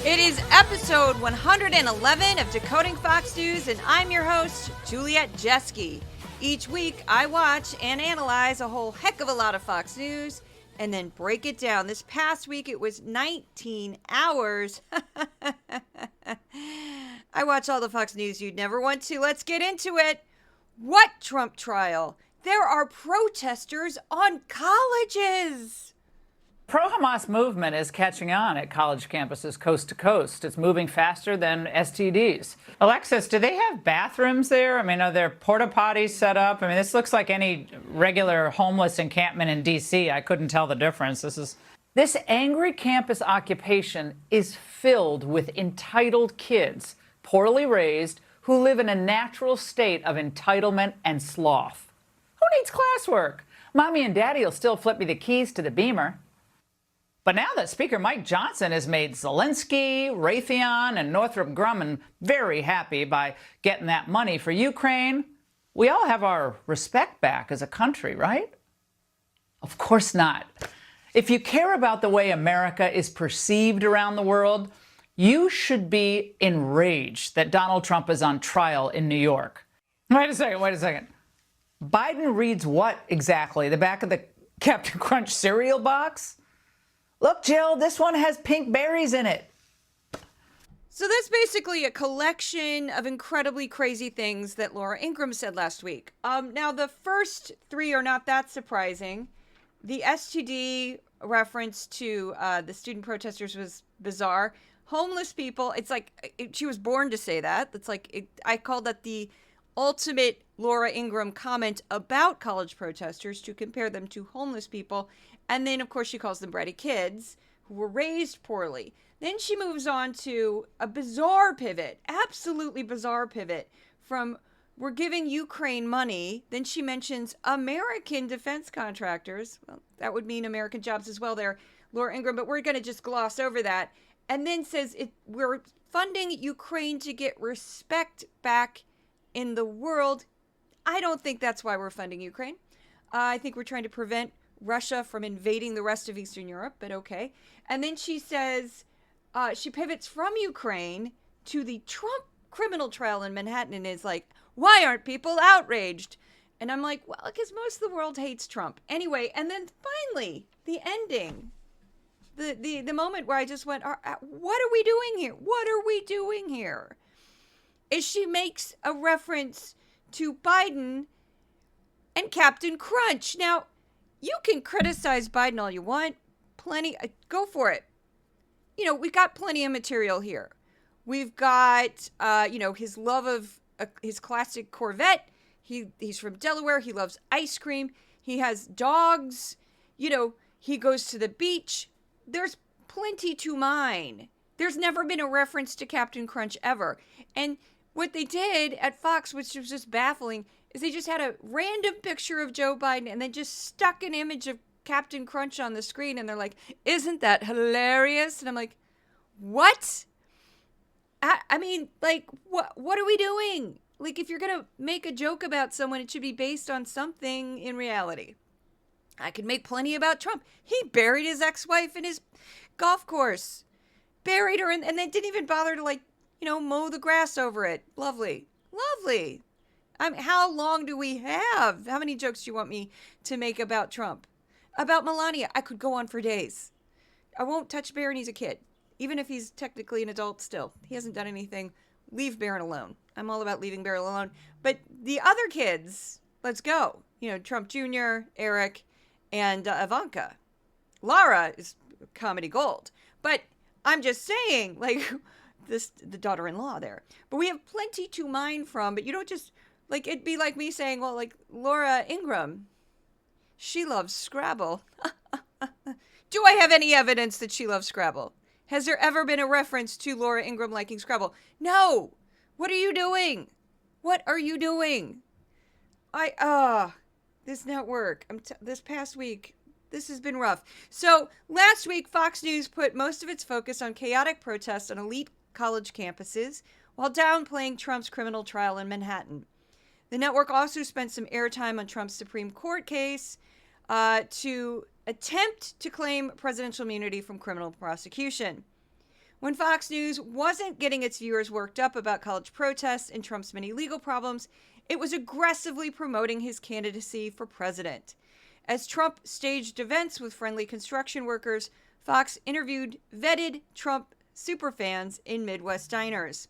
It is episode 111 of Decoding Fox News, and I'm your host, Juliet Jeske. Each week, I watch and analyze a whole heck of a lot of Fox News and then break it down. This past week, it was 19 hours. I watch all the Fox News you'd never want to. Let's get into it. What Trump trial? There are protesters on colleges. Pro-Hamas movement is catching on at college campuses coast to coast. It's moving faster than STDs. Alexis, do they have bathrooms there? I mean, are there porta potties set up? I mean, this looks like any regular homeless encampment in D.C. I couldn't tell the difference. This angry campus occupation is filled with entitled kids, poorly raised, who live in a natural state of entitlement and sloth. Who needs classwork? Mommy and Daddy will still flip me the keys to the Beamer. But now that Speaker Mike Johnson has made Zelensky, Raytheon, and Northrop Grumman very happy by getting that money for Ukraine, we all have our respect back as a country, right? Of course not. If you care about the way America is perceived around the world, you should be enraged that Donald Trump is on trial in New York. Wait a second. Biden reads what exactly? The back of the Captain Crunch cereal box? Look, Jill, this one has pink berries in it. So that's basically a collection of incredibly crazy things that Laura Ingraham said last week. Now, the first three are not that surprising. The STD reference to the student protesters was bizarre. Homeless people, it's like she was born to say that. It's like I call that the ultimate Laura Ingraham comment about college protesters, to compare them to homeless people. And then, of course, she calls them bratty kids who were raised poorly. Then she moves on to a bizarre pivot, absolutely bizarre pivot from we're giving Ukraine money. Then she mentions American defense contractors. Well, that would mean American jobs as well there, Laura Ingraham, but we're going to just gloss over that. And then says we're funding Ukraine to get respect back in the world. I don't think that's why we're funding Ukraine. I think we're trying to prevent Russia from invading the rest of Eastern Europe, but okay. And then she says, she pivots from Ukraine to the Trump criminal trial in Manhattan and is like, why aren't people outraged? And I'm like, well, because most of the world hates Trump. Anyway, and then finally, the ending. The moment where I just went, what are we doing here? What are we doing here? Is she makes a reference to Biden and Captain Crunch. Now, you can criticize Biden all you want. Plenty. Go for it. You know, we've got plenty of material here. We've got, his love of his classic Corvette. He's from Delaware. He loves ice cream. He has dogs. You know, he goes to the beach. There's plenty to mine. There's never been a reference to Captain Crunch ever. And what they did at Fox, which was just baffling, is they just had a random picture of Joe Biden and then just stuck an image of Captain Crunch on the screen. And they're like, isn't that hilarious? And I'm like, what? I mean, like, what are we doing? Like, if you're going to make a joke about someone, it should be based on something in reality. I could make plenty about Trump. He buried his ex-wife in his golf course. Buried her and then didn't even bother to, mow the grass over it. Lovely. Lovely. How long do we have? How many jokes do you want me to make about Trump? About Melania? I could go on for days. I won't touch Barron. He's a kid. Even if he's technically an adult still. He hasn't done anything. Leave Barron alone. I'm all about leaving Barron alone. But the other kids, let's go. Trump Jr., Eric, and Ivanka. Lara is comedy gold. But I'm just saying, the daughter-in-law there. But we have plenty to mine from, but you don't just... it'd be like me saying, well, Laura Ingraham, she loves Scrabble. Do I have any evidence that she loves Scrabble? Has there ever been a reference to Laura Ingraham liking Scrabble? No. What are you doing? What are you doing? This network, this past week, this has been rough. So last week, Fox News put most of its focus on chaotic protests on elite college campuses while downplaying Trump's criminal trial in Manhattan. The network also spent some airtime on Trump's Supreme Court case to attempt to claim presidential immunity from criminal prosecution. When Fox News wasn't getting its viewers worked up about college protests and Trump's many legal problems, it was aggressively promoting his candidacy for president. As Trump staged events with friendly construction workers, Fox interviewed vetted Trump superfans in Midwest diners.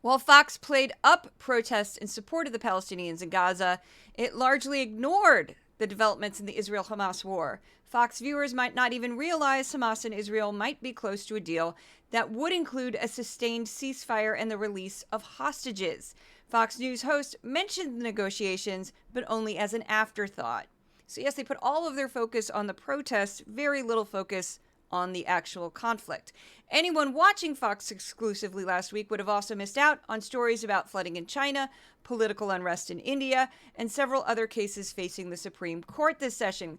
While Fox played up protests in support of the Palestinians in Gaza, it largely ignored the developments in the Israel-Hamas war. Fox viewers might not even realize Hamas and Israel might be close to a deal that would include a sustained ceasefire and the release of hostages. Fox News host mentioned the negotiations, but only as an afterthought. So yes, they put all of their focus on the protests, very little focus on the actual conflict. Anyone watching Fox exclusively last week would have also missed out on stories about flooding in China, political unrest in India, and several other cases facing the Supreme Court this session.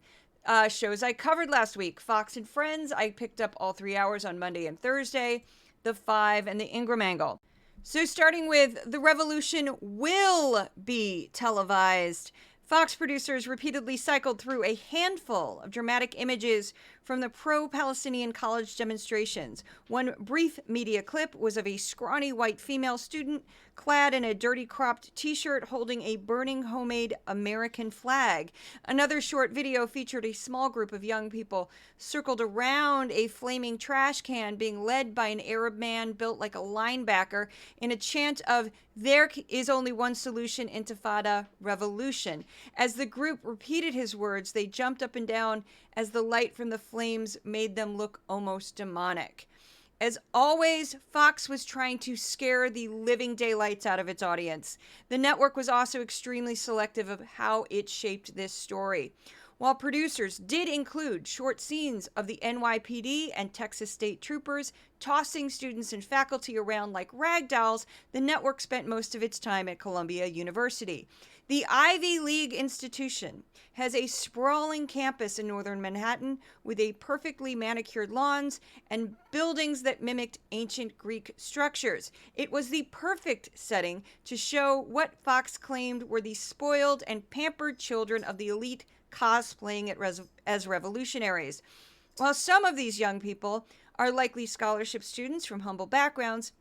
Shows I covered last week: Fox and Friends. I picked up all 3 hours on Monday and Thursday, The Five, and The Ingram Angle. So starting with The Revolution will be televised. Fox producers repeatedly cycled through a handful of dramatic images from the pro-Palestinian college demonstrations. One brief media clip was of a scrawny white female student clad in a dirty cropped t-shirt holding a burning homemade American flag. Another short video featured a small group of young people circled around a flaming trash can being led by an Arab man built like a linebacker in a chant of "There is only one solution, Intifada, revolution." As the group repeated his words, they jumped up and down as the light from the flames made them look almost demonic. As always, Fox was trying to scare the living daylights out of its audience. The network was also extremely selective of how it shaped this story. While producers did include short scenes of the NYPD and Texas state troopers tossing students and faculty around like rag dolls, the network spent most of its time at Columbia University. The Ivy League institution has a sprawling campus in northern Manhattan with a perfectly manicured lawns and buildings that mimicked ancient Greek structures. It was the perfect setting to show what Fox claimed were the spoiled and pampered children of the elite cosplaying as revolutionaries. While some of these young people are likely scholarship students from humble backgrounds,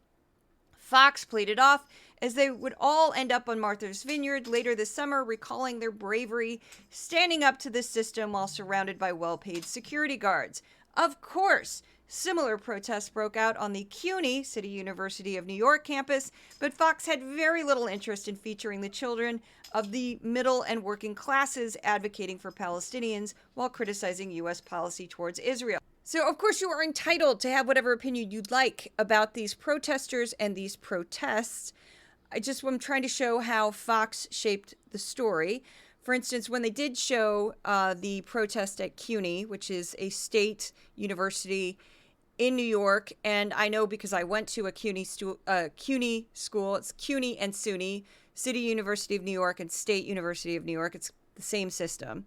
Fox played it off as they would all end up on Martha's Vineyard later this summer, recalling their bravery, standing up to the system while surrounded by well-paid security guards. Of course, similar protests broke out on the CUNY, City University of New York campus, but Fox had very little interest in featuring the children of the middle and working classes advocating for Palestinians while criticizing U.S. policy towards Israel. So, of course, you are entitled to have whatever opinion you'd like about these protesters and these protests. I'm trying to show how Fox shaped the story. For instance, when they did show the protest at CUNY, which is a state university in New York, and I know because I went to a CUNY school. It's CUNY and SUNY, City University of New York and State University of New York. It's the same system.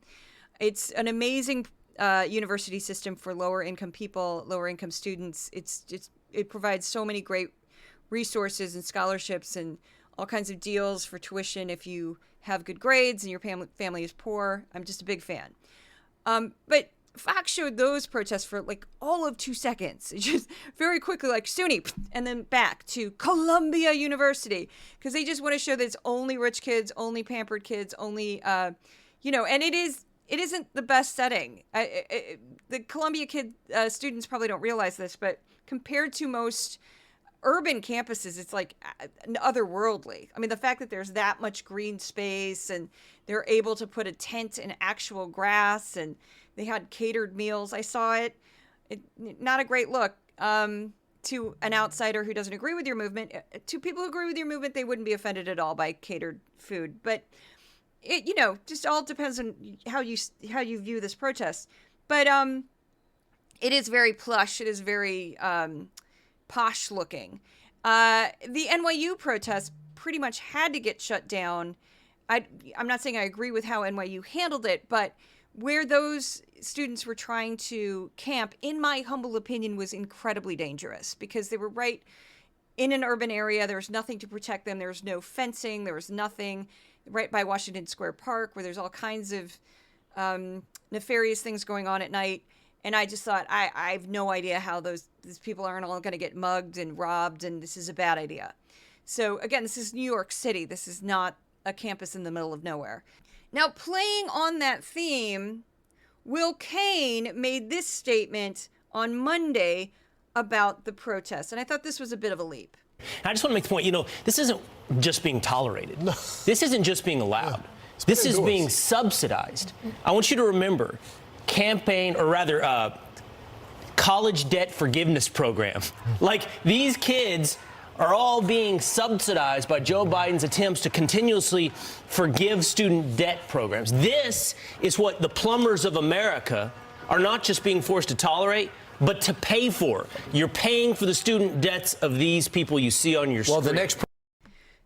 It's an amazing university system for lower income people, lower income students. It provides so many great resources and scholarships and all kinds of deals for tuition if you have good grades and your family is poor. I'm just a big fan. But Fox showed those protests for like all of 2 seconds. Just very quickly, like SUNY, and then back to Columbia University, because they just want to show that it's only rich kids, only pampered kids, only, and it isn't the best setting. The Columbia students probably don't realize this, but compared to most urban campuses, it's like otherworldly. I mean, the fact that there's that much green space and they're able to put a tent in actual grass and they had catered meals. I saw it. Not a great look to an outsider who doesn't agree with your movement. To people who agree with your movement, they wouldn't be offended at all by catered food. But it, just all depends on how you view this protest. But it is very plush. It is very posh looking. The NYU protest pretty much had to get shut down. I'm not saying I agree with how NYU handled it, but where those students were trying to camp, in my humble opinion, was incredibly dangerous because they were right in an urban area. There was nothing to protect them. There was no fencing. There was nothing right by Washington Square Park where there's all kinds of nefarious things going on at night. And I just thought, I have no idea how these people aren't all going to get mugged and robbed, and this is a bad idea. So again, this is New York City. This is not a campus in the middle of nowhere. Now, playing on that theme, Will Cain made this statement on Monday about the protests. And I thought this was a bit of a leap. I just want to make the point, this isn't just being tolerated. No. This isn't just being allowed. Yeah. This is being subsidized. I want you to remember college debt forgiveness program. Like, these kids are all being subsidized by Joe Biden's attempts to continuously forgive student debt programs. This is what the plumbers of America are not just being forced to tolerate, but to pay for. You're paying for the student debts of these people you see on your screen.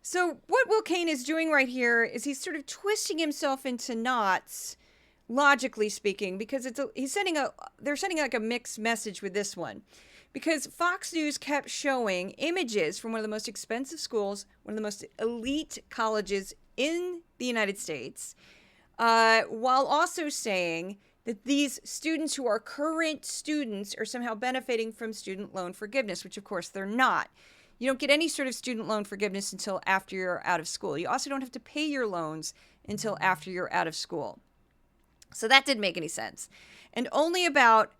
So what Will Cain is doing right here is he's sort of twisting himself into knots, logically speaking, because they're sending like a mixed message with this one. Because Fox News kept showing images from one of the most expensive schools, one of the most elite colleges in the United States, while also saying that these students who are current students are somehow benefiting from student loan forgiveness, which of course they're not. You don't get any sort of student loan forgiveness until after you're out of school. You also don't have to pay your loans until after you're out of school. So that didn't make any sense. And only about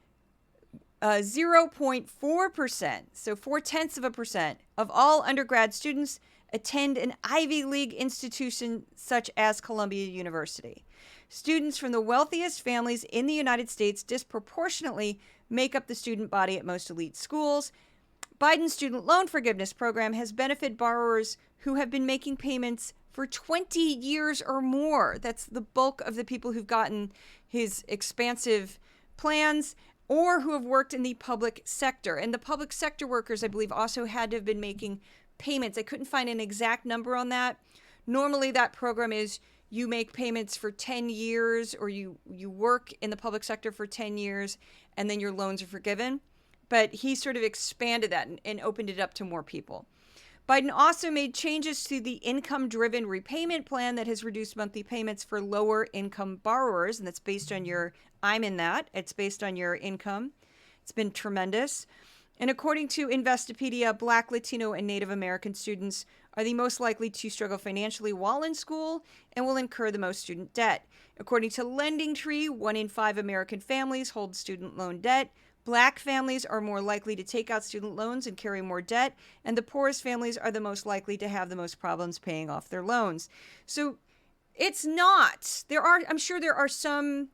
0.4%, so 0.4% of all undergrad students attend an Ivy League institution such as Columbia University. Students from the wealthiest families in the United States disproportionately make up the student body at most elite schools. Biden's student loan forgiveness program has benefited borrowers who have been making payments for 20 years or more. That's the bulk of the people who've gotten his expansive plans, or who have worked in the public sector. And the public sector workers, I believe, also had to have been making payments. I couldn't find an exact number on that. Normally, that program is you make payments for 10 years, or you work in the public sector for 10 years, and then your loans are forgiven. But he sort of expanded that and opened it up to more people. Biden also made changes to the income-driven repayment plan that has reduced monthly payments for lower-income borrowers, and that's based on it's based on your income. It's been tremendous. And according to Investopedia, Black, Latino, and Native American students are the most likely to struggle financially while in school and will incur the most student debt. According to LendingTree, 1 in 5 American families hold student loan debt. Black families are more likely to take out student loans and carry more debt, and the poorest families are the most likely to have the most problems paying off their loans. So it's not. I'm sure there are some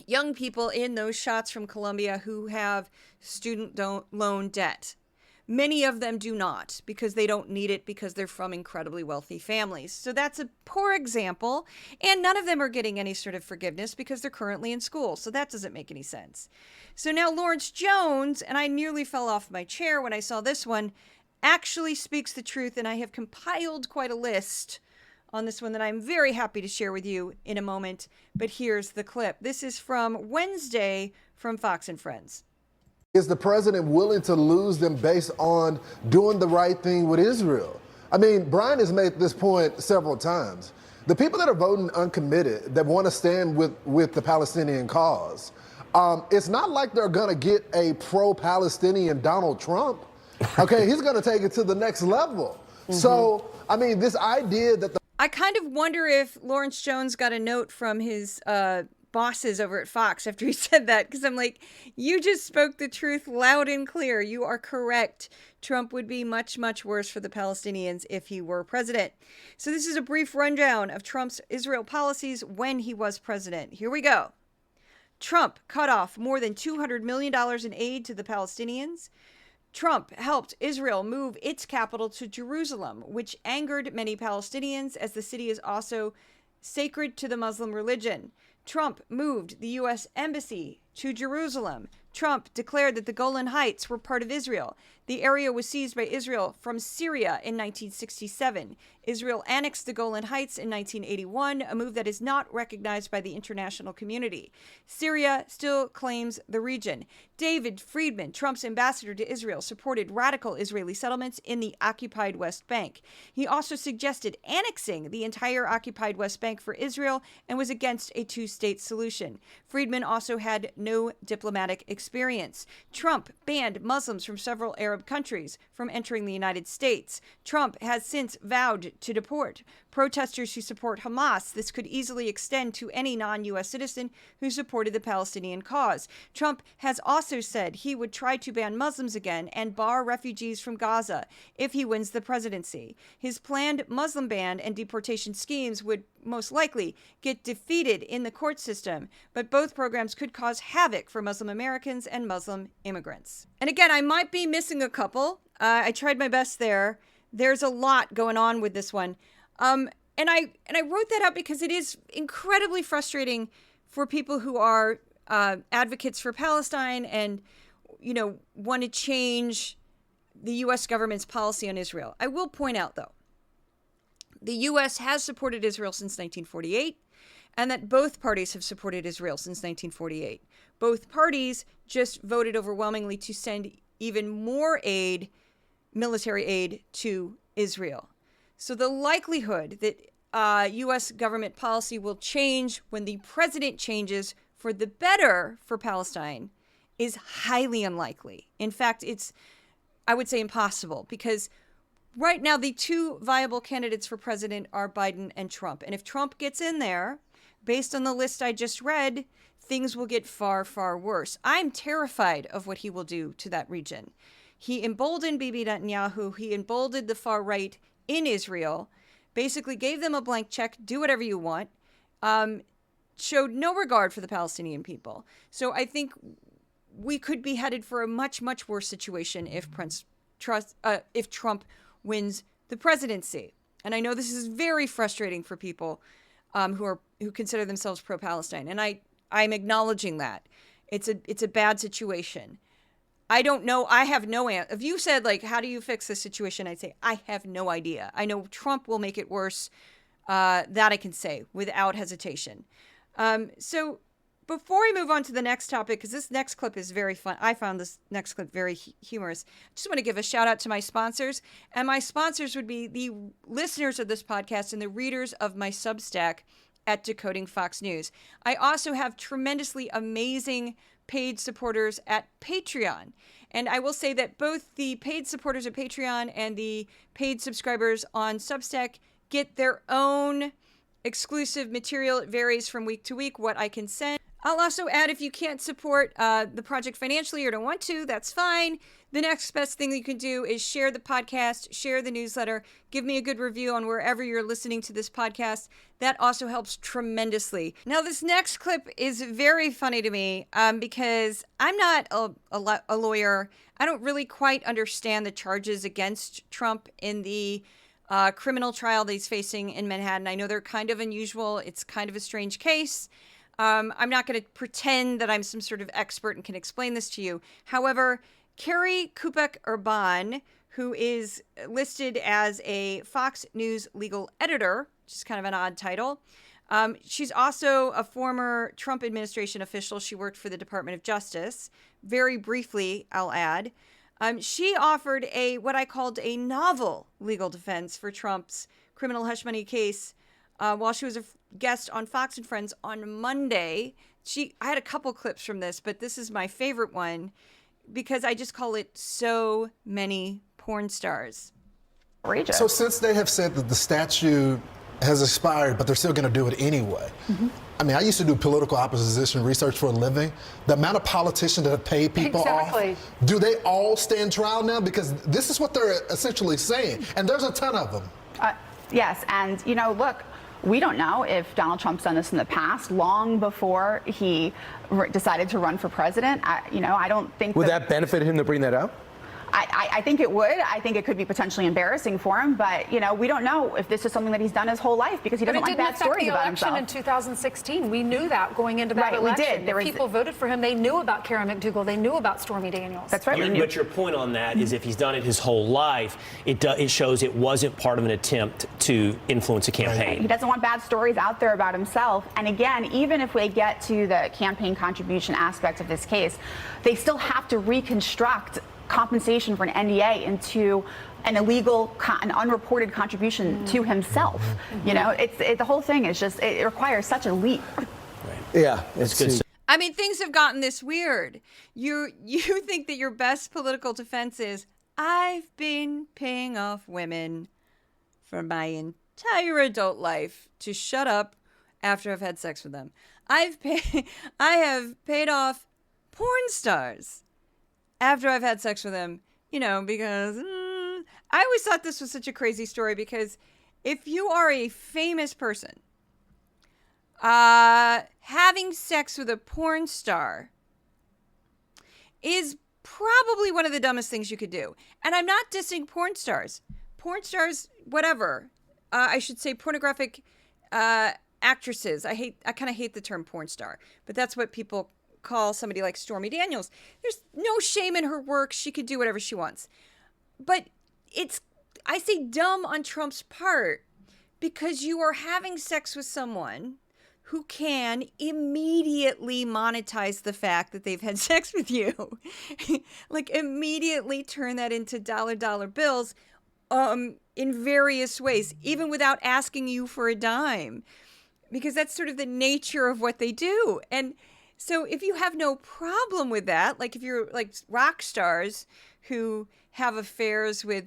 young people in those shots from Columbia who have student loan debt. Many of them do not, because they don't need it, because they're from incredibly wealthy families. So that's a poor example. And none of them are getting any sort of forgiveness because they're currently in school. So that doesn't make any sense. So now Lawrence Jones, and I nearly fell off my chair when I saw this one, actually speaks the truth. And I have compiled quite a list on this one that I'm very happy to share with you in a moment. But here's the clip. This is from Wednesday from Fox and Friends. Is the president willing to lose them based on doing the right thing with Israel? I mean, Brian has made this point several times. The people that are voting uncommitted, that want to stand with the Palestinian cause, it's not like they're going to get a pro-Palestinian Donald Trump. Okay, he's going to take it to the next level. Mm-hmm. So, I mean, this idea that I kind of wonder if Lawrence Jones got a note from his bosses over at Fox after he said that, because I'm like, you just spoke the truth loud and clear. You are correct. Trump would be much, much worse for the Palestinians if he were president. So this is a brief rundown of Trump's Israel policies when he was president. Here we go. Trump cut off more than $200 million in aid to the Palestinians. Trump helped Israel move its capital to Jerusalem, which angered many Palestinians, as the city is also sacred to the Muslim religion. Trump moved the U.S. Embassy to Jerusalem. Trump declared that the Golan Heights were part of Israel. The area was seized by Israel from Syria in 1967. Israel annexed the Golan Heights in 1981, a move that is not recognized by the international community. Syria still claims the region. David Friedman, Trump's ambassador to Israel, supported radical Israeli settlements in the occupied West Bank. He also suggested annexing the entire occupied West Bank for Israel and was against a two-state solution. Friedman also had no diplomatic experience. Trump banned Muslims from several Arab countries from entering the United States. Trump has since vowed to deport protesters who support Hamas. This could easily extend to any non-U.S. citizen who supported the Palestinian cause. Trump has also said he would try to ban Muslims again and bar refugees from Gaza if he wins the presidency. His planned Muslim ban and deportation schemes would most likely get defeated in the court system, but both programs could cause havoc for Muslim Americans and Muslim immigrants. And again, I might be missing a couple. I tried my best there. There's a lot going on with this one. And I wrote that out because it is incredibly frustrating for people who are advocates for Palestine and, you know, want to change the U.S. government's policy on Israel. I will point out, though, the U.S. has supported Israel since 1948, and that both parties have supported Israel since 1948. Both parties just voted overwhelmingly to send even more aid, military aid, to Israel. So the likelihood that U.S. government policy will change when the president changes for the better for Palestine is highly unlikely. In fact, it's, I would say, impossible, because right now the two viable candidates for president are Biden and Trump. And if Trump gets in there, based on the list I just read, things will get far, far worse. I'm terrified of what he will do to that region. He emboldened Bibi Netanyahu. He emboldened the far right in Israel, basically gave them a blank check, do whatever you want, showed no regard for the Palestinian people. So I think we could be headed for a much, much worse situation if Trump wins the presidency. And I know this is very frustrating for people who consider themselves pro-Palestine, and I'm acknowledging that. It's a bad situation. I don't know. I have no answer. If you said, like, how do you fix this situation? I'd say, I have no idea. I know Trump will make it worse. That I can say without hesitation. So before we move on to the next topic, because this next clip is very fun. I found this next clip very humorous. I just want to give a shout out to my sponsors. And my sponsors would be the listeners of this podcast and the readers of my Substack at Decoding Fox News. I also have tremendously amazing paid supporters at Patreon. And I will say that both the paid supporters at Patreon and the paid subscribers on Substack get their own exclusive material. It varies from week to week what I can send. I'll also add, if you can't support the project financially or don't want to, that's fine. The next best thing you can do is share the podcast, share the newsletter, give me a good review on wherever you're listening to this podcast. That also helps tremendously. Now, this next clip is very funny to me because I'm not a lawyer. I don't really quite understand the charges against Trump in the criminal trial that he's facing in Manhattan. I know they're kind of unusual. It's kind of a strange case. I'm not going to pretend that I'm some sort of expert and can explain this to you. However, Carrie Kupek-Urban, who is listed as a Fox News legal editor, which is kind of an odd title. She's also a former Trump administration official. She worked for the Department of Justice. Very briefly, I'll add. She offered what I called a novel legal defense for Trump's criminal hush money case while she was a guest on Fox and Friends on Monday. I had a couple clips from this, but this is my favorite one because I just call it so many porn stars. So since they have said that the statute has expired, but they're still going to do it anyway. Mm-hmm. I mean, I used to do political opposition research for a living. The amount of politicians that have paid people off, do they all stand trial now? Because this is what they're essentially saying, and there's a ton of them. Yes, and you know, look, we don't know if Donald Trump's done this in the past, long before he decided to run for president. I don't think. Would that benefit him to bring that up? I think it would. I think it could be potentially embarrassing for him, but we don't know if this is something that he's done his whole life because he doesn't like bad stories about himself. In 2016, we knew that going into that election. We did. If people voted for him, they knew about Karen McDougal, they knew about Stormy Daniels. That's right. But your point on that is if he's done it his whole life, it shows it wasn't part of an attempt to influence a campaign. He doesn't want bad stories out there about himself. And again, even if we get to the campaign contribution aspect of this case, they still have to reconstruct compensation for an NDA into an illegal, an unreported contribution to himself. The whole thing is just, it requires such a leap. Right. Yeah, it's good. I mean, things have gotten this weird. You think that your best political defense is, I've been paying off women for my entire adult life to shut up after I've had sex with them. I have paid off porn stars after I've had sex with them, because I always thought this was such a crazy story because if you are a famous person, having sex with a porn star is probably one of the dumbest things you could do. And I'm not dissing porn stars. Porn stars, whatever. I should say pornographic actresses. I kind of hate the term porn star, but that's what people call somebody like Stormy Daniels. There's no shame in her work. She could do whatever she wants. But I say dumb on Trump's part because you are having sex with someone who can immediately monetize the fact that they've had sex with you. Like immediately turn that into dollar bills in various ways, even without asking you for a dime, because that's sort of the nature of what they do. And so if you have no problem with that, like if you're like rock stars who have affairs with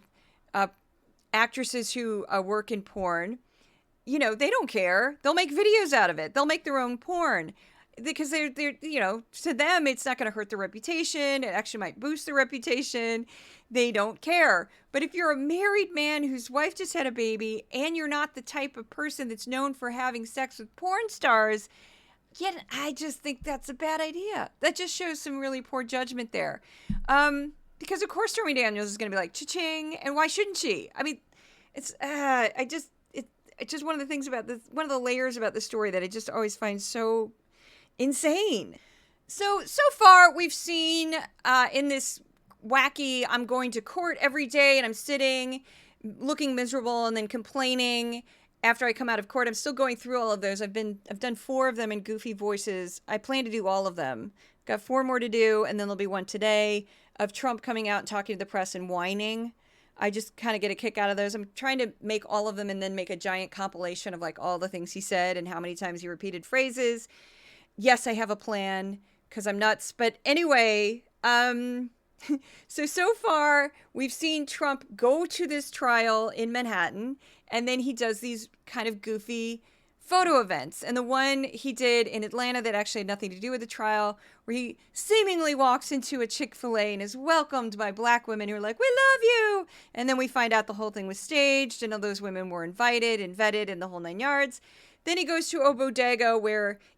actresses who work in porn, they don't care. They'll make videos out of it. They'll make their own porn because they're to them, it's not going to hurt their reputation. It actually might boost their reputation. They don't care. But if you're a married man whose wife just had a baby and you're not the type of person that's known for having sex with porn stars, yet I just think that's a bad idea. That just shows some really poor judgment there. Because of course Stormy Daniels is going to be like, cha-ching, and why shouldn't she? I mean, it's just one of the things about this, one of the layers about the story that I just always find so insane. So far we've seen in this wacky, I'm going to court every day and I'm sitting looking miserable and then complaining after I come out of court. I'm still going through all of those. I've done 4 of them in goofy voices. I plan to do all of them. Got 4 more to do, and then there'll be one today of Trump coming out and talking to the press and whining. I just kind of get a kick out of those. I'm trying to make all of them and then make a giant compilation of like all the things he said and how many times he repeated phrases. Yes, I have a plan because I'm nuts. But anyway, so far we've seen Trump go to this trial in Manhattan, and then he does these kind of goofy photo events. And the one he did in Atlanta that actually had nothing to do with the trial, where he seemingly walks into a Chick-fil-A and is welcomed by black women who are like, "We love you." And then we find out the whole thing was staged and all those women were invited and vetted and the whole 9 yards. Then he goes to a bodega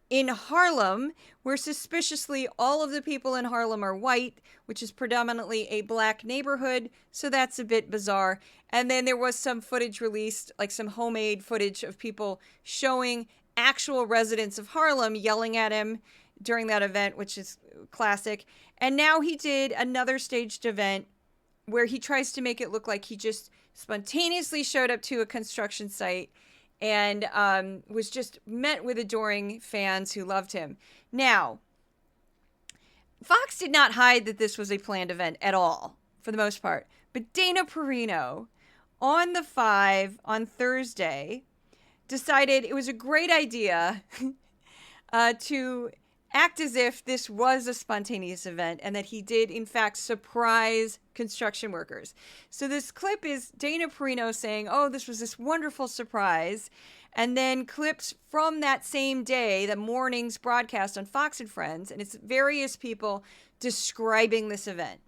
in Harlem, where suspiciously all of the people in Harlem are white, which is predominantly a black neighborhood. So that's a bit bizarre. And then there was some footage released, like some homemade footage of people showing actual residents of Harlem yelling at him during that event, which is classic. And now he did another staged event where he tries to make it look like he just spontaneously showed up to a construction site and was just met with adoring fans who loved him. Now, Fox did not hide that this was a planned event at all, for the most part. But Dana Perino, on The 5 on Thursday, decided it was a great idea to act as if this was a spontaneous event and that he did, in fact, surprise construction workers. So this clip is Dana Perino saying, "Oh, this was this wonderful surprise." And then clips from that same day, the morning's broadcast on Fox and Friends, and it's various people describing this event.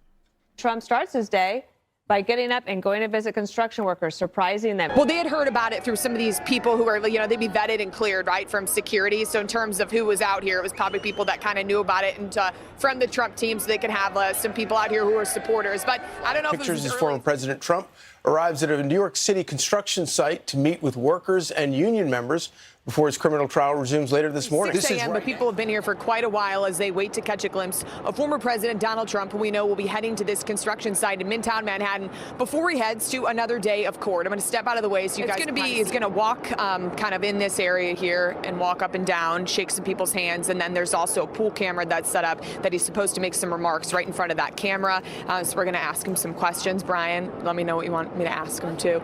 Trump starts his day by getting up and going to visit construction workers, surprising them. Well, they had heard about it through some of these people who are, they'd be vetted and cleared, right, from security. So in terms of who was out here, it was probably people that kind of knew about it and from the Trump team, so they could have some people out here who are supporters. But I don't know if it was Pictures as former President Trump arrives at a New York City construction site to meet with workers and union members before his criminal trial resumes later this morning. 6 a.m., but people have been here for quite a while as they wait to catch a glimpse of former President Donald Trump, who we know will be heading to this construction site in Midtown Manhattan before he heads to another day of court. I'm going to step out of the way so you guys can see. He's going to walk kind of in this area here and walk up and down, shake some people's hands, and then there's also a pool camera that's set up that he's supposed to make some remarks right in front of that camera. So we're going to ask him some questions. Brian, let me know what you want me to ask him too.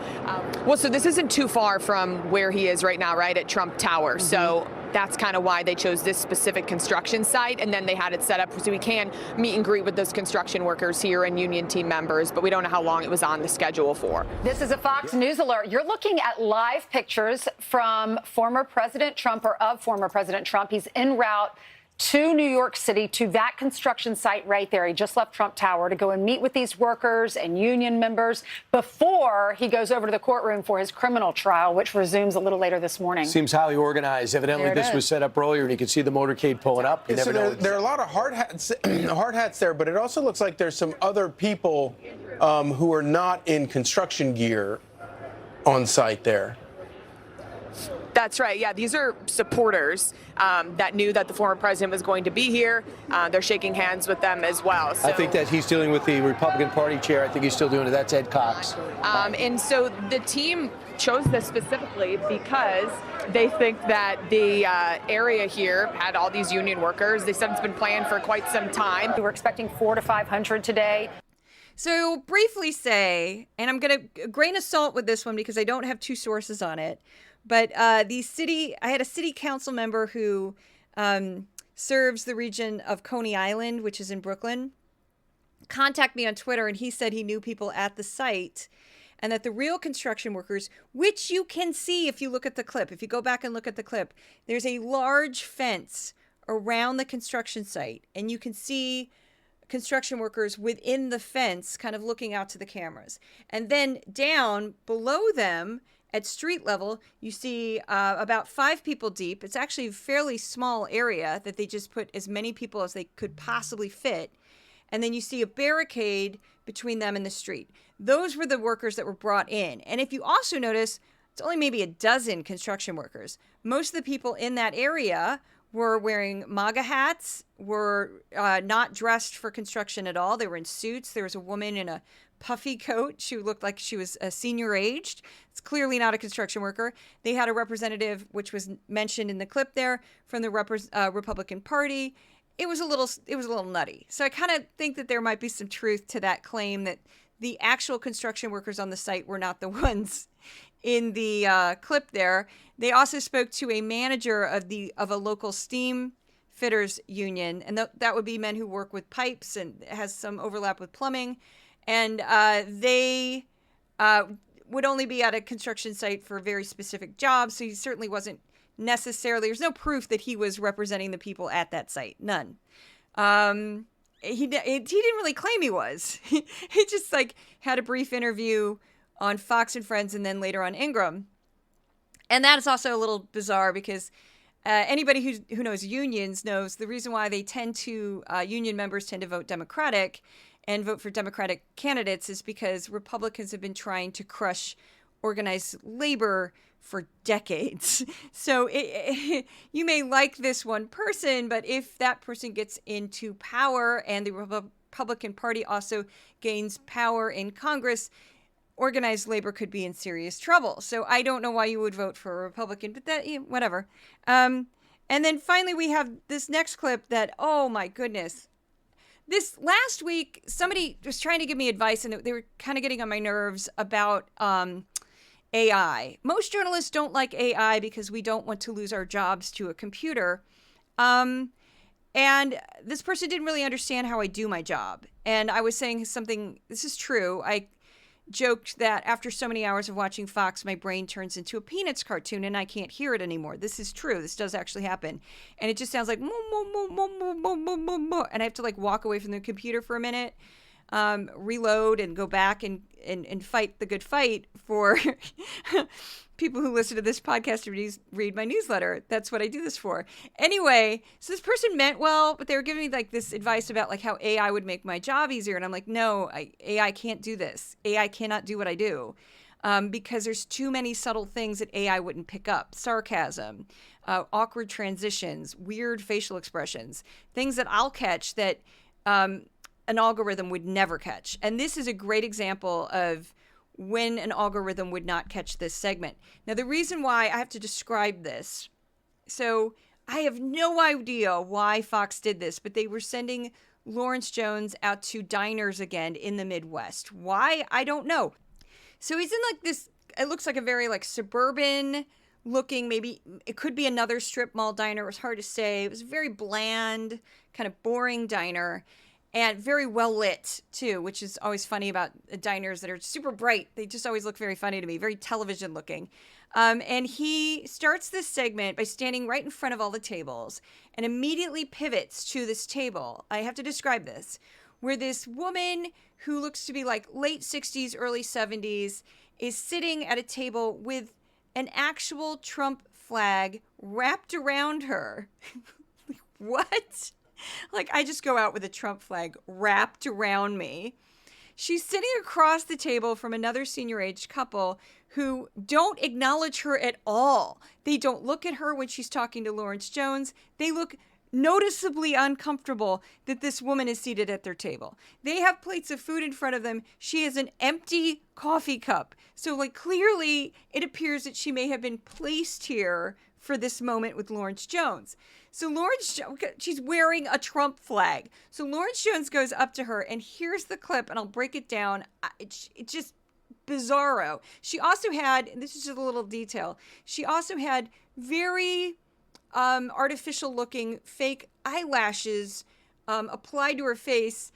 Well, so this isn't too far from where he is right now, right, at Trump Tower. So that's kind of why they chose this specific construction site, and then they had it set up so we can meet and greet with those construction workers here and union team members, but we don't know how long it was on the schedule for. This is a Fox News alert. You're looking at live pictures from former President Trump, or of former President Trump. He's en route to New York City, to that construction site right there. He just left Trump Tower to go and meet with these workers and union members before he goes over to the courtroom for his criminal trial, which resumes a little later this morning. Seems highly organized. Evidently, this was set up earlier, and you can see the motorcade pulling up. You So never know. there are a lot of hard hats there, but it also looks like there's some other people who are not in construction gear on site there. That's right. Yeah, these are supporters that knew that the former president was going to be here. They're shaking hands with them as well. So, I think that he's dealing with the Republican Party chair. I think he's still doing it. That's Ed Cox. And so the team chose this specifically because they think that the area here had all these union workers. They said it's been planned for quite some time. We were expecting 400 to 500 today. So briefly say, and I'm going to grain of salt with this one because I don't have two sources on it, but I had a city council member who serves the region of Coney Island, which is in Brooklyn, contact me on Twitter, and he said he knew people at the site, and that the real construction workers, which you can see if you look at the clip, if you go back and look at the clip, there's a large fence around the construction site, and you can see construction workers within the fence kind of looking out to the cameras. And then down below them at street level, you see about 5 people deep. It's actually a fairly small area that they just put as many people as they could possibly fit. And then you see a barricade between them and the street. Those were the workers that were brought in. And if you also notice, it's only maybe a dozen construction workers. Most of the people in that area were wearing MAGA hats, were not dressed for construction at all. They were in suits. There was a woman in a puffy coat. She looked like she was senior aged. It's clearly not a construction worker. They had a representative, which was mentioned in the clip there, from the Republican Party. It was a little nutty. So I kind of think that there might be some truth to that claim that the actual construction workers on the site were not the ones in the clip there. They also spoke to a manager of a local steam fitters union, and that would be men who work with pipes and has some overlap with plumbing. And they would only be at a construction site for very specific jobs, so he certainly wasn't necessarily, there's no proof that he was representing the people at that site. None. He didn't really claim he was. He just had a brief interview on Fox and Friends and then later on Ingram. And that is also a little bizarre because anybody who knows unions knows the reason why union members tend to vote Democratic and vote for Democratic candidates is because Republicans have been trying to crush organized labor for decades. So you may like this one person, but if that person gets into power and the Republican Party also gains power in Congress, organized labor could be in serious trouble. So I don't know why you would vote for a Republican, but whatever. And then finally, we have this next clip that, oh my goodness. This last week, somebody was trying to give me advice, and they were kind of getting on my nerves about AI. Most journalists don't like AI because we don't want to lose our jobs to a computer. And this person didn't really understand how I do my job. And I was saying something, this is true. I joked that after so many hours of watching Fox, my brain turns into a Peanuts cartoon and I can't hear it anymore. This is true. This does actually happen. And it just sounds like, moo, moo, moo, moo, moo, moo, moo, moo, moo, and I have to walk away from the computer for a minute. reload and go back and fight the good fight for people who listen to this podcast and read my newsletter. That's what I do this for. Anyway, so this person meant well, but they were giving me like this advice about like how AI would make my job easier. And I'm like, no, AI can't do this. AI cannot do what I do. Because there's too many subtle things that AI wouldn't pick up. Sarcasm, awkward transitions, weird facial expressions, things that I'll catch that an algorithm would never catch. And this is a great example of when an algorithm would not catch this segment. Now, the reason why I have to describe this, so I have no idea why Fox did this, but they were sending Lawrence Jones out to diners again in the Midwest. Why? I don't know. So he's in like this, it looks like a very like suburban looking, maybe it could be another strip mall diner. It was hard to say. It was a very bland, kind of boring diner and very well lit too, which is always funny about diners that are super bright. They just always look very funny to me, very television looking. And he starts this segment by standing right in front of all the tables and immediately pivots to this table. I have to describe this, where this woman who looks to be like late 60s, early 70s, is sitting at a table with an actual Trump flag wrapped around her. What? Like, I just go out with a Trump flag wrapped around me. She's sitting across the table from another senior-aged couple who don't acknowledge her at all. They don't look at her when she's talking to Lawrence Jones. They look noticeably uncomfortable that this woman is seated at their table. They have plates of food in front of them. She has an empty coffee cup. So, like, clearly it appears that she may have been placed here for this moment with Lawrence Jones. So she's wearing a Trump flag. So Lawrence Jones goes up to her, and here's the clip, and I'll break it down. It's just bizarro. She also had, and this is just a little detail, she also had very artificial looking fake eyelashes applied to her face,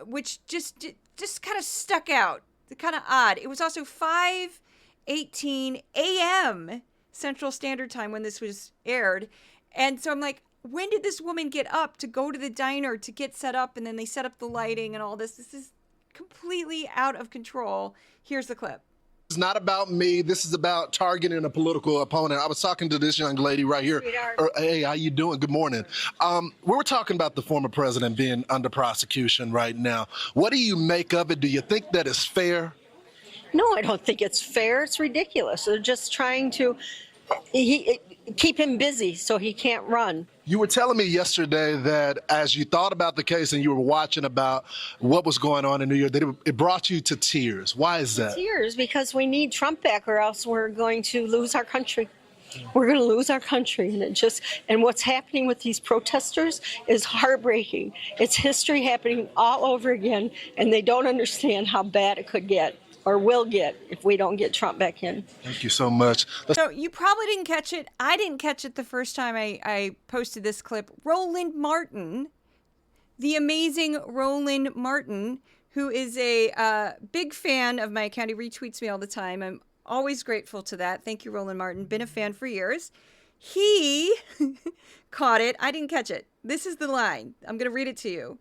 which just kind of stuck out. Kind of odd. It was also 5:18 a.m. Central Standard Time when this was aired. And so I'm like, when did this woman get up to go to the diner to get set up? And then they set up the lighting and all this. This is completely out of control. Here's the clip. It's not about me. This is about targeting a political opponent. I was talking to this young lady right here. Hey, how you doing? Good morning. We were talking about the former president being under prosecution right now. What do you make of it? Do you think that is fair? No, I don't think it's fair. It's ridiculous. They're just trying to keep him busy so he can't run. You were telling me yesterday that as you thought about the case and you were watching about what was going on in New York, that it brought you to tears. Why is that? Tears, because we need Trump back or else we're going to lose our country. We're going to lose our country. And what's happening with these protesters is heartbreaking. It's history happening all over again, and they don't understand how bad it could get. Or will get if we don't get Trump back in. Thank you so much. So you probably didn't catch it. I didn't catch it the first time I posted this clip. Roland Martin, the amazing Roland Martin, who is a big fan of my account. He retweets me all the time. I'm always grateful to that. Thank you, Roland Martin. Been a fan for years. He caught it. I didn't catch it. This is the line. I'm going to read it to you.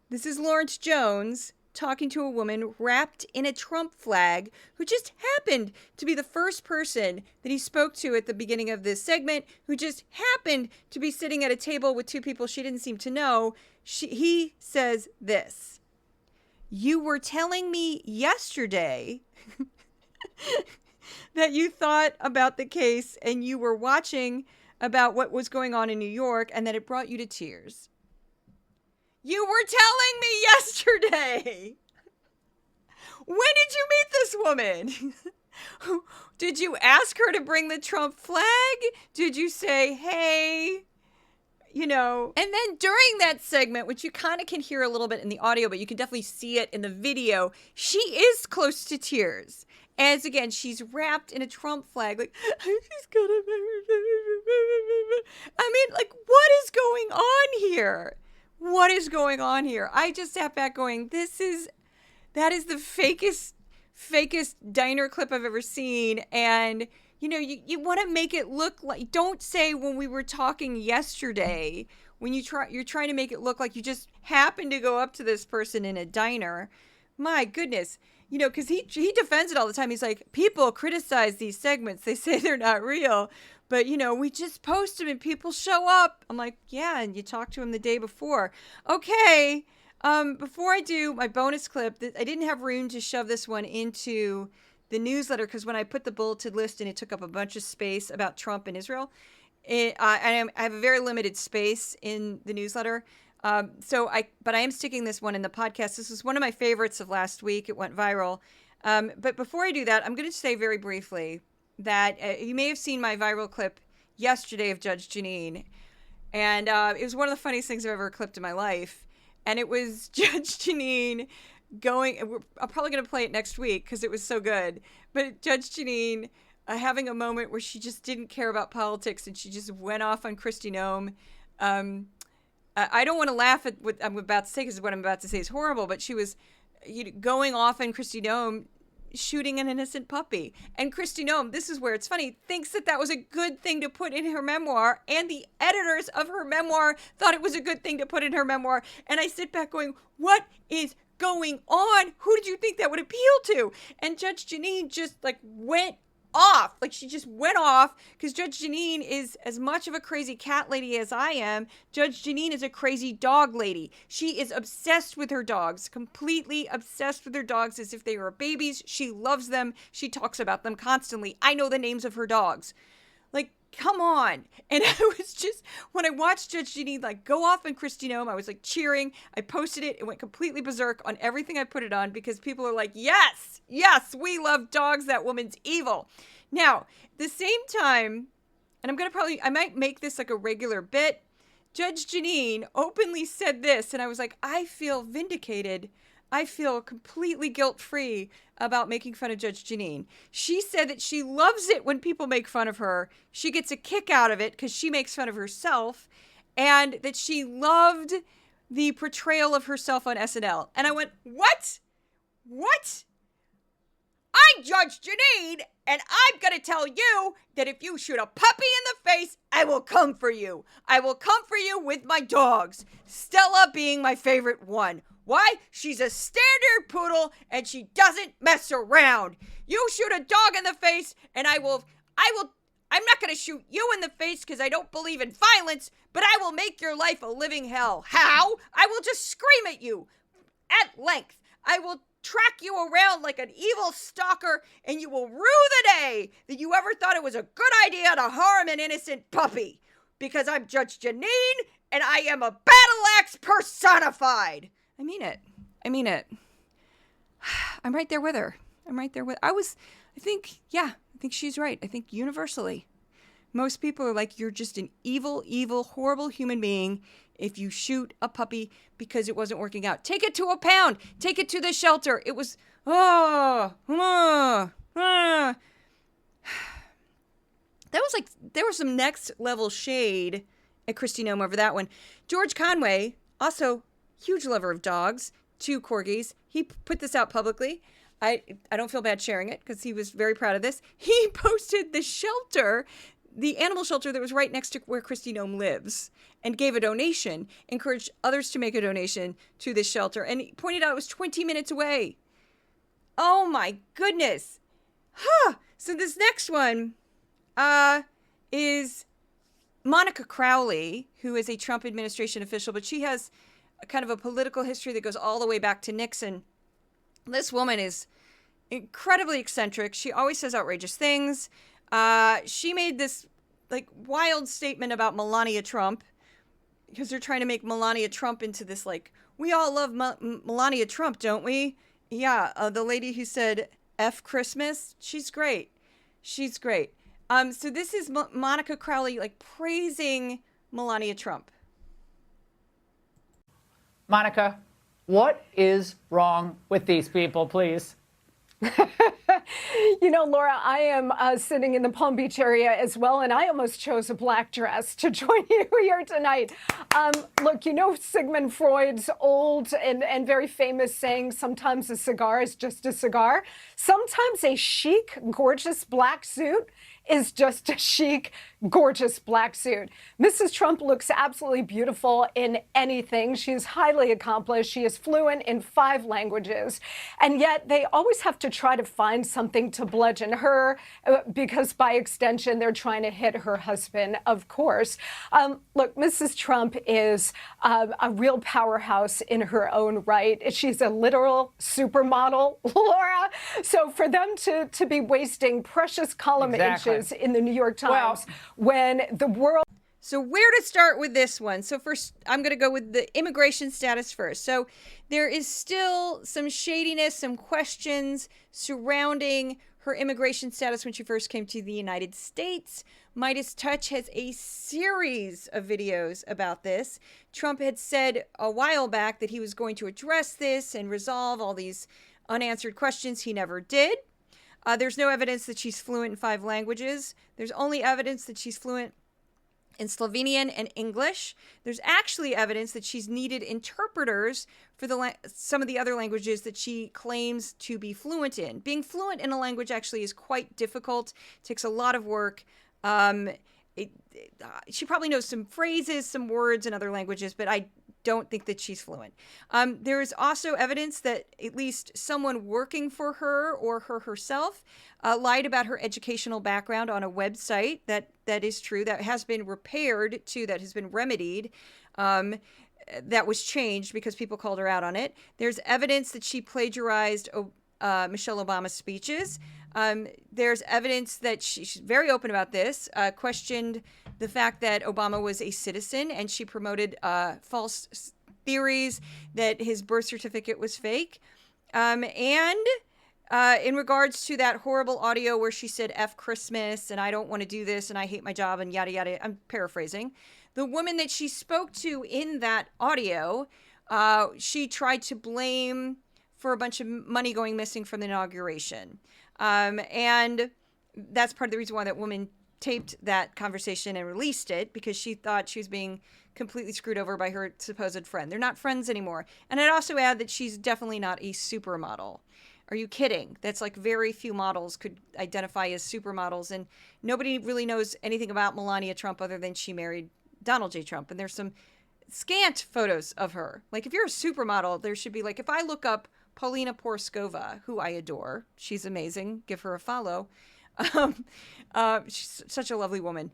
This is Lawrence Jones talking to a woman wrapped in a Trump flag who just happened to be the first person that he spoke to at the beginning of this segment, who just happened to be sitting at a table with two people she didn't seem to know. He says this: "You were telling me yesterday that you thought about the case and you were watching about what was going on in New York and that it brought you to tears. You were telling me yesterday. When did you meet this woman? Did you ask her to bring the Trump flag? Did you say, hey, you know?" And then during that segment, which you kind of can hear a little bit in the audio, but you can definitely see it in the video, she is close to tears. As again, she's wrapped in a Trump flag, like, she's gonna. I mean, like, what is going on here? What is going on here? I just sat back going, that is the fakest diner clip I've ever seen. And, you know, you want to make it look like, don't say when we were talking yesterday, when you're trying to make it look like you just happened to go up to this person in a diner. My goodness. You know, because he defends it all the time. He's like, people criticize these segments. They say they're not real. But, you know, we just post them and people show up. I'm like, yeah, and you talked to him the day before. Okay. Before I do my bonus clip, I didn't have room to shove this one into the newsletter because when I put the bulleted list and it took up a bunch of space about Trump and Israel, I have a very limited space in the newsletter. But I am sticking this one in the podcast. This is one of my favorites of last week. It went viral. But before I do that, I'm going to say very briefly that you may have seen my viral clip yesterday of Judge Jeanine. And it was one of the funniest things I've ever clipped in my life. And it was Judge Jeanine I'm probably going to play it next week because it was so good. But Judge Jeanine having a moment where she just didn't care about politics and she just went off on Kristi Noem. I don't want to laugh at what I'm about to say because what I'm about to say is horrible, but she was going off on Kristi Noem shooting an innocent puppy. And Kristi Noem, this is where it's funny, thinks that was a good thing to put in her memoir, and the editors of her memoir thought it was a good thing to put in her memoir. And I sit back going, what is going on? Who did you think that would appeal to? And Judge Jeanine just went off. She just went off because Judge Jeanine is as much of a crazy cat lady as I am. Judge Jeanine is a crazy dog lady. She is obsessed with her dogs, completely obsessed with her dogs as if they were babies. She loves them. She talks about them constantly. I know the names of her dogs. Come on. And I was just, when I watched Judge Jeanine go off on Kristi Noem, I was cheering. I posted it. It went completely berserk on everything I put it on because people are like, yes, we love dogs. That woman's evil. Now, the same time, and I might make this a regular bit. Judge Jeanine openly said this, and I was like, I feel vindicated. I feel completely guilt-free about making fun of Judge Jeanine. She said that she loves it when people make fun of her. She gets a kick out of it because she makes fun of herself, and that she loved the portrayal of herself on SNL. And I went, what? I'm Judge Jeanine, and I'm going to tell you that if you shoot a puppy in the face, I will come for you. I will come for you with my dogs. Stella being my favorite one. Why? She's a standard poodle and she doesn't mess around. You shoot a dog in the face and I'm not going to shoot you in the face because I don't believe in violence, but I will make your life a living hell. How? I will just scream at you at length. I will track you around like an evil stalker and you will rue the day that you ever thought it was a good idea to harm an innocent puppy because I'm Judge Jeanine and I am a battle axe personified. I mean it. I'm right there with her. I think she's right. I think universally, most people are like, you're just an evil, horrible human being if you shoot a puppy because it wasn't working out. Take it to a pound. Take it to the shelter. It was, there was some next level shade at Kristi Noem over that one. George Conway, also huge lover of dogs, 2 corgis. He put this out publicly. I don't feel bad sharing it because he was very proud of this. He posted the shelter, the animal shelter that was right next to where Kristi Noem lives, and gave a donation, encouraged others to make a donation to this shelter. And he pointed out it was 20 minutes away. Oh my goodness. So this next one is Monica Crowley, who is a Trump administration official, but she has a kind of a political history that goes all the way back to Nixon. This woman is incredibly eccentric. She always says outrageous things. She made this wild statement about Melania Trump because they're trying to make Melania Trump into this we all love Melania Trump, don't we? Yeah, the lady who said F Christmas, she's great. So this is Monica Crowley praising Melania Trump. Monica, what is wrong with these people, please? You know, Laura, I am sitting in the Palm Beach area as well, and I almost chose a black dress to join you here tonight. Look, you know Sigmund Freud's old and very famous saying, sometimes a cigar is just a cigar. Sometimes a chic, gorgeous black suit is just a chic, gorgeous black suit. Mrs. Trump looks absolutely beautiful in anything. She is highly accomplished. She is fluent in 5 languages. And yet they always have to try to find something to bludgeon her because by extension, they're trying to hit her husband, of course. Look, Mrs. Trump is a real powerhouse in her own right. She's a literal supermodel, Laura. So for them to be wasting precious column inches in the New York Times when the world... So where to start with this one? So first, I'm going to go with the immigration status first. So there is still some shadiness, some questions surrounding her immigration status when she first came to the United States. Midas Touch has a series of videos about this. Trump had said a while back that he was going to address this and resolve all these unanswered questions. He never did. There's no evidence that she's fluent in 5 languages. There's only evidence that she's fluent in Slovenian and English. There's actually evidence that she's needed interpreters for some of the other languages that she claims to be fluent in. Being fluent in a language actually is quite difficult. It takes a lot of work. She probably knows some phrases, some words in other languages, but I don't think that she's fluent. There is also evidence that at least someone working for her or her herself lied about her educational background on a website. That is true. That has been repaired too. That has been remedied. That was changed because people called her out on it. There's evidence that she plagiarized Michelle Obama's speeches. There's evidence that she's very open about this, questioned the fact that Obama was a citizen, and she promoted false theories that his birth certificate was fake. And in regards to that horrible audio where she said F Christmas and I don't want to do this and I hate my job and yada yada, I'm paraphrasing. The woman that she spoke to in that audio, she tried to blame for a bunch of money going missing from the inauguration. And that's part of the reason why that woman taped that conversation and released it, because she thought she was being completely screwed over by her supposed friend. They're not friends anymore. And I'd also add that she's definitely not a supermodel. Are you kidding? That's like very few models could identify as supermodels. And nobody really knows anything about Melania Trump other than she married Donald J. Trump. And there's some scant photos of her. Like if you're a supermodel, there should be like, if I look up Paulina Porskova, who I adore. She's amazing. Give her a follow. She's such a lovely woman.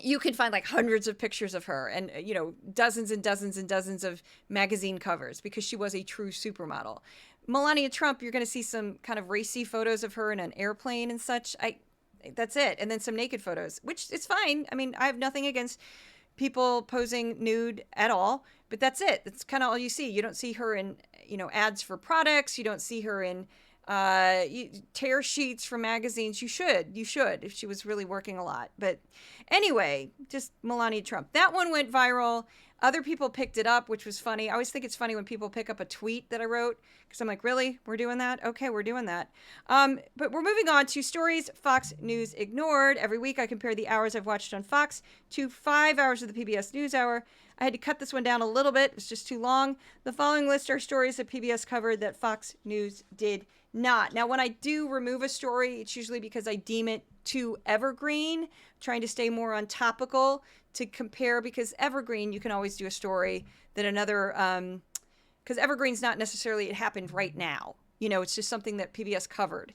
You can find like hundreds of pictures of her and, you know, dozens and dozens and dozens of magazine covers because she was a true supermodel. Melania Trump, you're going to see some kind of racy photos of her in an airplane and such. That's it. And then some naked photos, which is fine. I mean, I have nothing against people posing nude at all, but that's it. That's kind of all you see. You don't see her in, you know, ads for products. You don't see her in tear sheets from magazines. You should, if she was really working a lot. But anyway, just Melania Trump. That one went viral. Other people picked it up, which was funny. I always think it's funny when people pick up a tweet that I wrote, because I'm like, really? We're doing that? Okay, we're doing that. But we're moving on to stories Fox News ignored. Every week I compare the hours I've watched on Fox to 5 hours of the PBS NewsHour. I had to cut this one down a little bit. It was just too long. The following list are stories that PBS covered that Fox News did not. Now, when I do remove a story, it's usually because I deem it too evergreen, trying to stay more on topical to compare, because evergreen, you can always do a story that another, because evergreen's not necessarily it happened right now. You know, it's just something that PBS covered.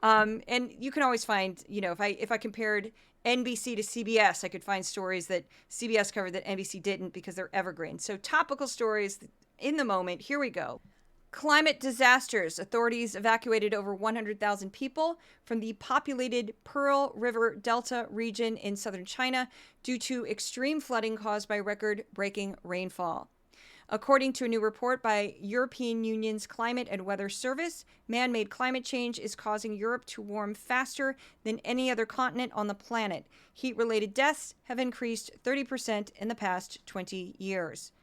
And you can always find, you know, if I compared NBC to CBS, I could find stories that CBS covered that NBC didn't because they're evergreen. So topical stories in the moment. Here we go. Climate disasters. Authorities evacuated over 100,000 people from the populated Pearl River Delta region in southern China due to extreme flooding caused by record-breaking rainfall. According to a new report by European Union's Climate and Weather Service, man-made climate change is causing Europe to warm faster than any other continent on the planet. Heat-related deaths have increased 30% in the past 20 years.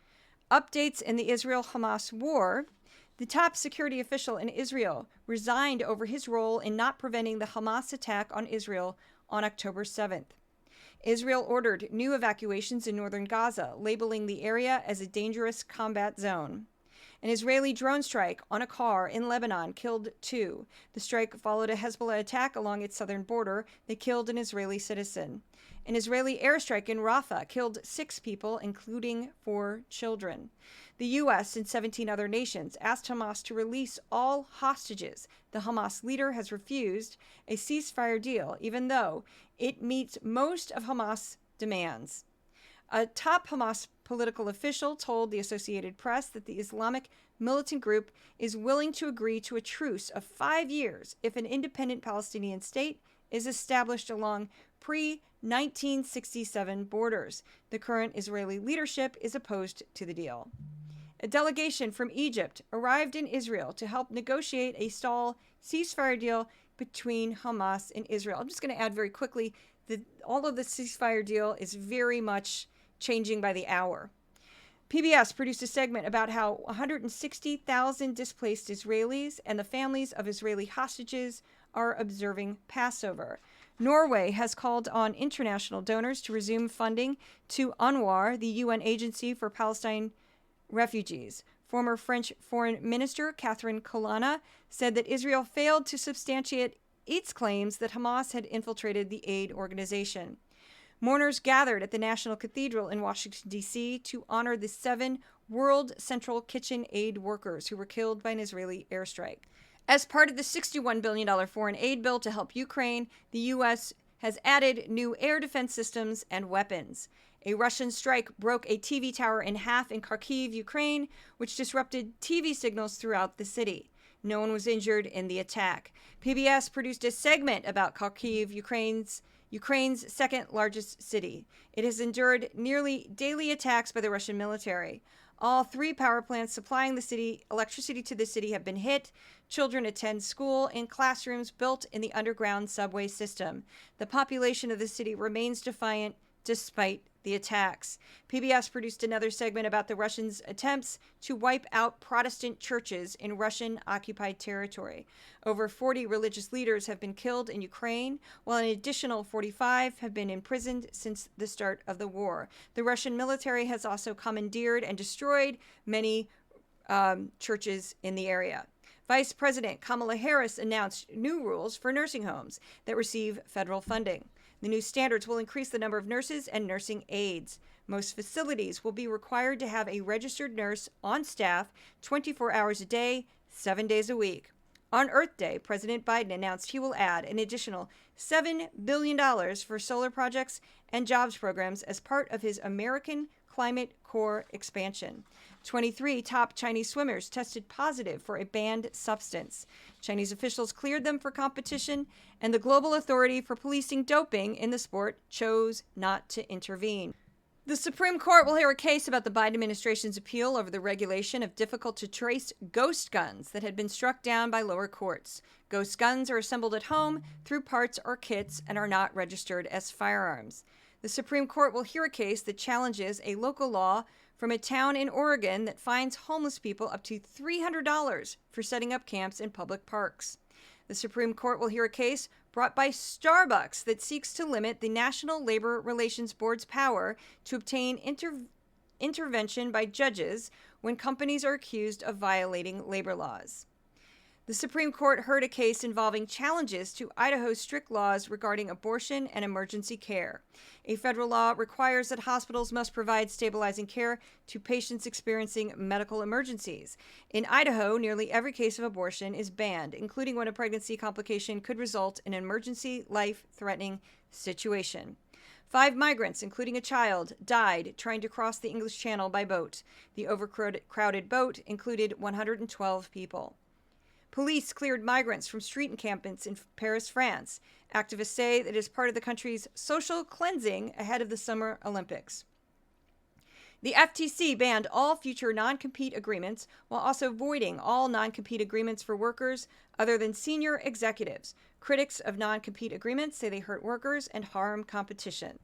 Updates in the Israel-Hamas war. The top security official in Israel resigned over his role in not preventing the Hamas attack on Israel on October 7th. Israel ordered new evacuations in northern Gaza, labeling the area as a dangerous combat zone. An Israeli drone strike on a car in Lebanon killed 2. The strike followed a Hezbollah attack along its southern border that killed an Israeli citizen. An Israeli airstrike in Rafah killed 6 people, including 4 children. The U.S. and 17 other nations asked Hamas to release all hostages. The Hamas leader has refused a ceasefire deal, even though it meets most of Hamas' demands. A top Hamas political official told the Associated Press that the Islamic militant group is willing to agree to a truce of 5 years if an independent Palestinian state is established along pre-1967 borders. The current Israeli leadership is opposed to the deal. A delegation from Egypt arrived in Israel to help negotiate a stall ceasefire deal between Hamas and Israel. I'm just going to add very quickly that all of the ceasefire deal is very much changing by the hour. PBS produced a segment about how 160,000 displaced Israelis and the families of Israeli hostages are observing Passover. Norway has called on international donors to resume funding to UNRWA, the UN agency for Palestine refugees. Former French Foreign Minister Catherine Colonna said that Israel failed to substantiate its claims that Hamas had infiltrated the aid organization. Mourners gathered at the National Cathedral in Washington, D.C. to honor the 7 World Central Kitchen aid workers who were killed by an Israeli airstrike. As part of the $61 billion foreign aid bill to help Ukraine, the U.S. has added new air defense systems and weapons. A Russian strike broke a TV tower in half in Kharkiv, Ukraine, which disrupted TV signals throughout the city. No one was injured in the attack. PBS produced a segment about Kharkiv, Ukraine's second largest city. It has endured nearly daily attacks by the Russian military. All 3 power plants supplying the city electricity to the city have been hit. Children attend school in classrooms built in the underground subway system. The population of the city remains defiant despite the attacks. PBS produced another segment about the Russians' attempts to wipe out Protestant churches in Russian-occupied territory. Over 40 religious leaders have been killed in Ukraine, while an additional 45 have been imprisoned since the start of the war. The Russian military has also commandeered and destroyed many churches in the area. Vice President Kamala Harris announced new rules for nursing homes that receive federal funding. The new standards will increase the number of nurses and nursing aides. Most facilities will be required to have a registered nurse on staff 24 hours a day, 7 days a week. On Earth Day, President Biden announced he will add an additional $7 billion for solar projects and jobs programs as part of his American Climate Corps expansion. 23 top Chinese swimmers tested positive for a banned substance. Chinese officials cleared them for competition, and the Global Authority for Policing Doping in the sport chose not to intervene. The Supreme Court will hear a case about the Biden administration's appeal over the regulation of difficult-to-trace ghost guns that had been struck down by lower courts. Ghost guns are assembled at home through parts or kits and are not registered as firearms. The Supreme Court will hear a case that challenges a local law from a town in Oregon that fines homeless people up to $300 for setting up camps in public parks. The Supreme Court will hear a case brought by Starbucks that seeks to limit the National Labor Relations Board's power to obtain intervention by judges when companies are accused of violating labor laws. The Supreme Court heard a case involving challenges to Idaho's strict laws regarding abortion and emergency care. A federal law requires that hospitals must provide stabilizing care to patients experiencing medical emergencies. In Idaho, nearly every case of abortion is banned, including when a pregnancy complication could result in an emergency, life-threatening situation. 5 migrants, including a child, died trying to cross the English Channel by boat. The overcrowded boat included 112 people. Police cleared migrants from street encampments in Paris, France. Activists say that it is part of the country's social cleansing ahead of the Summer Olympics. The FTC banned all future non-compete agreements while also voiding all non-compete agreements for workers other than senior executives. Critics of non-compete agreements say they hurt workers and harm competition.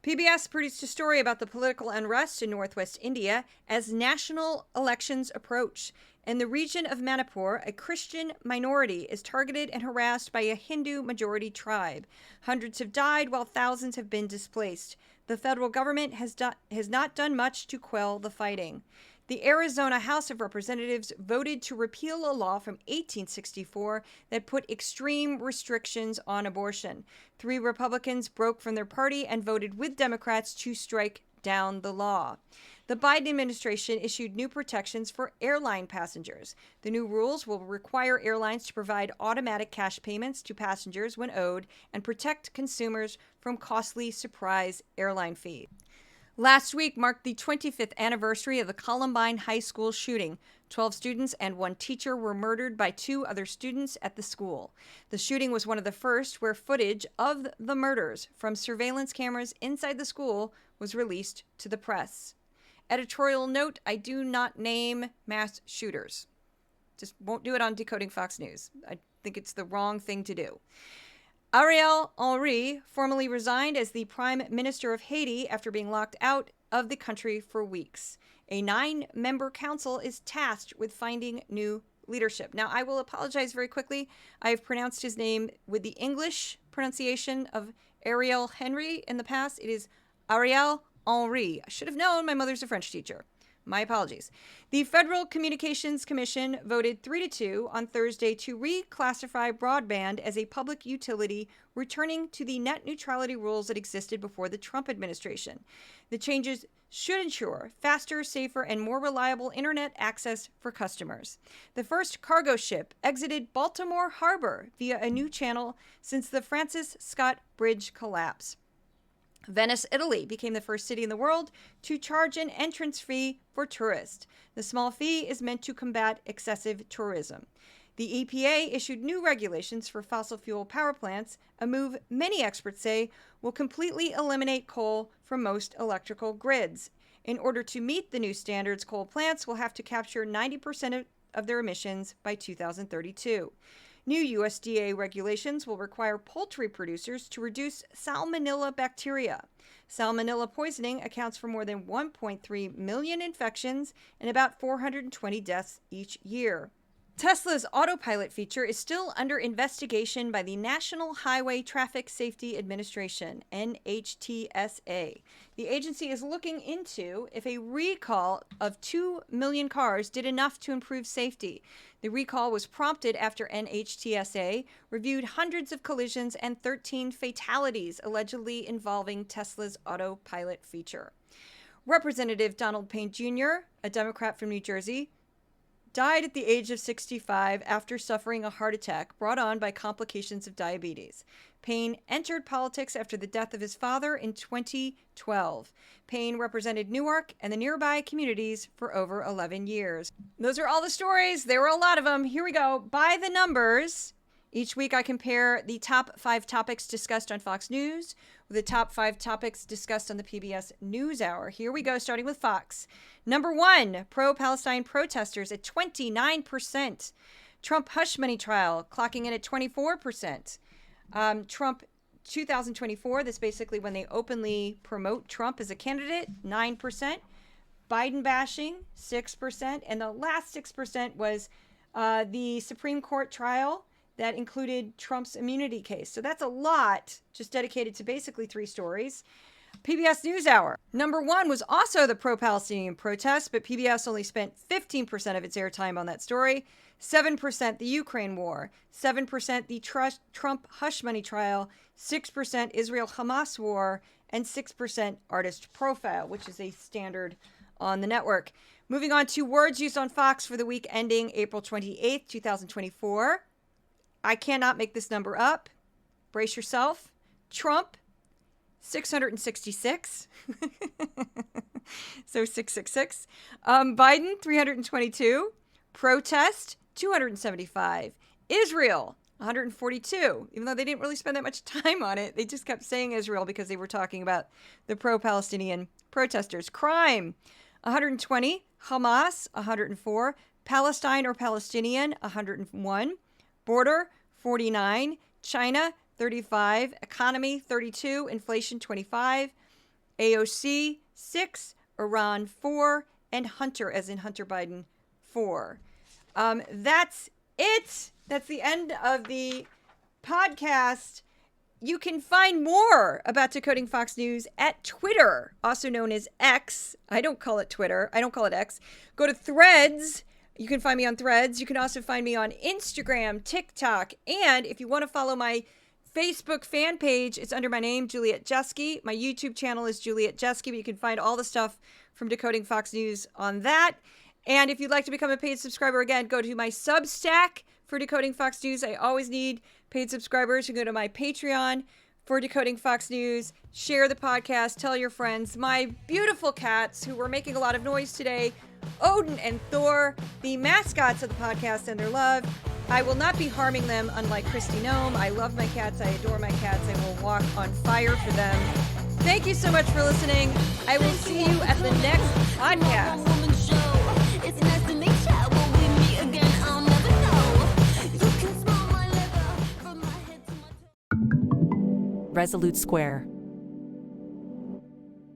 PBS produced a story about the political unrest in northwest India as national elections approach. In the region of Manipur, a Christian minority is targeted and harassed by a Hindu majority tribe. Hundreds have died while thousands have been displaced. The federal government has not done much to quell the fighting. The Arizona House of Representatives voted to repeal a law from 1864 that put extreme restrictions on abortion. 3 Republicans broke from their party and voted with Democrats to strike down the law. The Biden administration issued new protections for airline passengers. The new rules will require airlines to provide automatic cash payments to passengers when owed and protect consumers from costly surprise airline fees. Last week marked the 25th anniversary of the Columbine High School shooting. 12 students and 1 teacher were murdered by 2 other students at the school. The shooting was one of the first where footage of the murders from surveillance cameras inside the school was released to the press. Editorial note, I do not name mass shooters. Just won't do it on Decoding Fox News. I think it's the wrong thing to do. Ariel Henry formally resigned as the Prime Minister of Haiti after being locked out of the country for weeks. A 9-member council is tasked with finding new leadership. Now, I will apologize very quickly. I have pronounced his name with the English pronunciation of Ariel Henry in the past. It is Ariel Henry. I should have known. My mother's a French teacher. My apologies. The Federal Communications Commission voted 3-2 on Thursday to reclassify broadband as a public utility, returning to the net neutrality rules that existed before the Trump administration. The changes should ensure faster, safer, and more reliable internet access for customers. The first cargo ship exited Baltimore Harbor via a new channel since the Francis Scott Bridge collapse. Venice, Italy became the first city in the world to charge an entrance fee for tourists. The small fee is meant to combat excessive tourism. The EPA issued new regulations for fossil fuel power plants, a move many experts say will completely eliminate coal from most electrical grids. In order to meet the new standards, coal plants will have to capture 90% of their emissions by 2032. New USDA regulations will require poultry producers to reduce salmonella bacteria. Salmonella poisoning accounts for more than 1.3 million infections and about 420 deaths each year. Tesla's autopilot feature is still under investigation by the National Highway Traffic Safety Administration, NHTSA. The agency is looking into if a recall of 2 million cars did enough to improve safety. The recall was prompted after NHTSA reviewed hundreds of collisions and 13 fatalities allegedly involving Tesla's autopilot feature. Representative Donald Payne Jr., a Democrat from New Jersey, died at the age of 65 after suffering a heart attack brought on by complications of diabetes. Payne entered politics after the death of his father in 2012. Payne represented Newark and the nearby communities for over 11 years. Those are all the stories. There were a lot of them. Here we go. By the numbers. Each week I compare the top 5 topics discussed on Fox News with the top 5 topics discussed on the PBS NewsHour. Here we go, starting with Fox. Number 1, pro-Palestine protesters at 29%. Trump hush money trial clocking in at 24%. Trump 2024, this basically when they openly promote Trump as a candidate, 9%. Biden bashing, 6%. And the last 6% was the Supreme Court trial that included Trump's immunity case. So that's a lot, just dedicated to basically 3 stories. PBS NewsHour. Number 1 was also the pro-Palestinian protest, but PBS only spent 15% of its airtime on that story. 7% the Ukraine war. 7% the Trump hush money trial. 6% Israel-Hamas war. And 6% artist profile, which is a standard on the network. Moving on to words used on Fox for the week ending April 28th, 2024. I cannot make this number up. Brace yourself. Trump, 666. So 666. Biden, 322. Protest, 275. Israel, 142. Even though they didn't really spend that much time on it, they just kept saying Israel because they were talking about the pro-Palestinian protesters. Crime, 120. Hamas, 104. Palestine or Palestinian, 101. Border, 49. China, 35. Economy, 32. Inflation, 25. AOC 6, Iran 4, and Hunter, as in Hunter Biden, 4. That's it. That's the end of the podcast. You can find more about Decoding Fox News at Twitter, also known as X. I don't call it Twitter. I don't call it X. Go to Threads. You can find me on Threads. You can also find me on Instagram, TikTok, and if you want to follow my Facebook fan page, it's under my name, Juliet Jeske. My YouTube channel is Juliet Jeske, but you can find all the stuff from Decoding Fox News on that. And if you'd like to become a paid subscriber, again, go to my Substack for Decoding Fox News. I always need paid subscribers. You can go to my Patreon for Decoding Fox News. Share the podcast. Tell your friends. My beautiful cats, who were making a lot of noise today, Odin and Thor, the mascots of the podcast, and their love. I will not be harming them, unlike Christy Nome. I love my cats. I adore my cats. I will walk on fire for them. Thank you so much for listening. I will see you at the next podcast. Resolute Square.